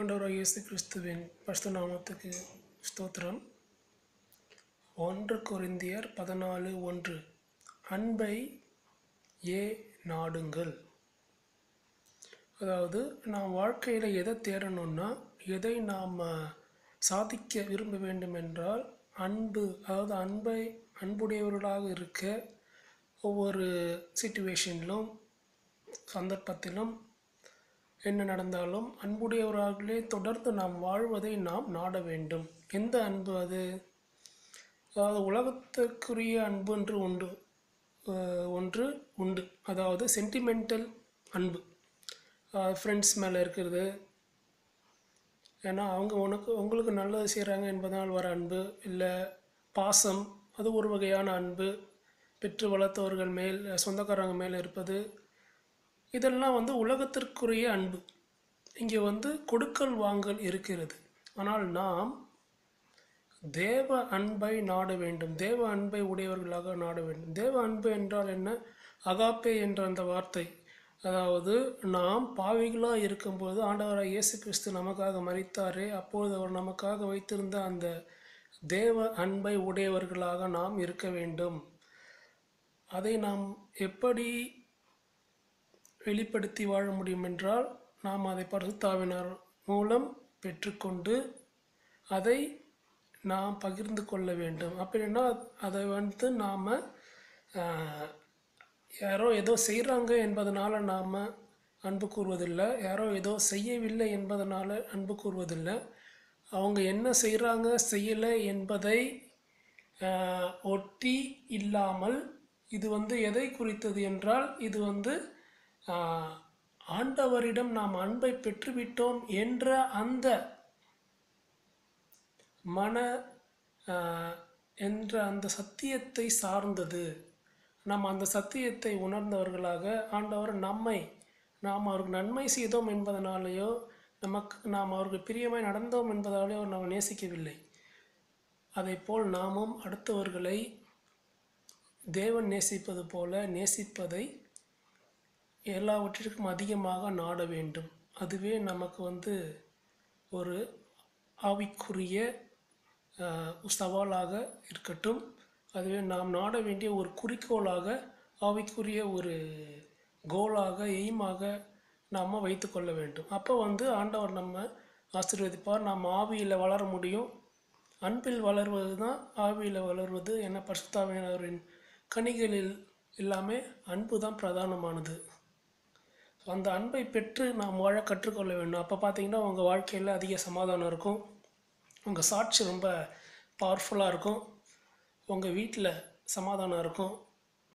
ஆண்டவராகிய இயேசு கிறிஸ்துவின் பரிசுத்த நாமத்துக்கு ஸ்தோத்திரம். 1 கொரிந்தியர் 14:1 அன்பை நாடுங்கள். அதாவது நாம் வாழ்க்கையில் எதை தேடணும்னா, எதை நாம் சாதிக்க விரும்ப வேண்டும் என்றால் அன்பு, அதாவது அன்புடையவர்களாக இருக்க ஒவ்வொரு சிச்சுவேஷனிலும் சந்தர்ப்பத்திலும் என்ன நடந்தாலும் அன்புடையவர்களே தொடர்ந்து நாம் வாழ்வதை நாம் நாட வேண்டும். எந்த அன்பு அது? அதாவது உலகத்திற்குரிய அன்பு என்று ஒன்று உண்டு. அதாவது சென்டிமெண்டல் அன்பு, ஃப்ரெண்ட்ஸ் மேலே இருக்கிறது. ஏன்னா அவங்க உங்களுக்கு நல்லது செய்கிறாங்க என்பதனால் வர அன்பு. இல்லை பாசம், அது ஒரு வகையான அன்பு. பெற்று வளர்த்தவர்கள் மேல், சொந்தக்காரங்க மேலே இருப்பது, இதெல்லாம் உலகத்திற்குரிய அன்பு. இங்கே கொடுக்கல் வாங்கல் இருக்கிறது. ஆனால் நாம் தேவ அன்பை நாட வேண்டும். தேவ அன்பை உடையவர்களாக நாட வேண்டும். தேவ அன்பு என்றால் என்ன? அகாப்பே என்ற அந்த வார்த்தை, அதாவது நாம் பாவிகளாக இருக்கும்போது ஆண்டவராக இயேசு கிறிஸ்து நமக்காக மரித்தாரே, அப்பொழுது அவர் நமக்காக வைத்திருந்த அந்த தேவ அன்பை உடையவர்களாக நாம் இருக்க வேண்டும். அதை நாம் எப்படி வெளிப்படுத்தி வாழ முடியும் என்றால், நாம் அதை பரிசுத்த ஆவியானவர் மூலம் பெற்றுக்கொண்டு அதை நாம் பகிர்ந்து கொள்ள வேண்டும். அப்படின்னா அதை நாம் யாரோ ஏதோ செய்கிறாங்க என்பதனால் நாம் அன்பு கூறுவதில்லை, யாரோ ஏதோ செய்யவில்லை என்பதனால் அன்பு கூறுவதில்லை. அவங்க என்ன செய்கிறாங்க செய்யலை என்பதை ஒட்டி இல்லாமல், இது எதை குறித்தது என்றால், இது ஆண்டவரிடம் நாம் அன்பை பெற்றுவிட்டோம் என்ற அந்த என்ற அந்த சத்தியத்தை சார்ந்தது. நாம் அந்த சத்தியத்தை உணர்ந்தவர்களாக, ஆண்டவர் நாம் அவருக்கு நன்மை செய்தோம் என்பதனாலேயோ, நாம் அவருக்கு பிரியமாய் நடந்தோம் என்பதாலேயோ நாம் நேசிக்கவில்லை. அதை போல் நாமும் அடுத்தவர்களை தேவன் நேசிப்பது போல நேசிப்பதை எல்லாவற்றிற்கும் அதிகமாக நாட வேண்டும். அதுவே நமக்கு ஒரு ஆவிக்குரிய சவாலாக இருக்கட்டும். அதுவே நாம் நாட வேண்டிய ஒரு குறிக்கோளாக, ஆவிக்குரிய ஒரு கோலாக, எய்மாக நாம் வைத்து கொள்ள வேண்டும். அப்போ ஆண்டவர் நம்ம ஆசீர்வதிப்பார். நாம் ஆவியில் வளர முடியும். அன்பில் வளர்வது தான் ஆவியில் வளர்வது என பரிசுத்த ஆவியானவரின் கனிகளில் எல்லாமே அன்பு தான் பிரதானமானது. அந்த அன்பை பெற்று நாம் வாழ கற்றுக்கொள்ள வேண்டும். அப்போ பார்த்தீங்கன்னா உங்கள் வாழ்க்கையில் அதிக சமாதானம் இருக்கும். உங்கள் சாட்சி ரொம்ப பவர்ஃபுல்லாக இருக்கும். உங்கள் வீட்டில் சமாதானம் இருக்கும்.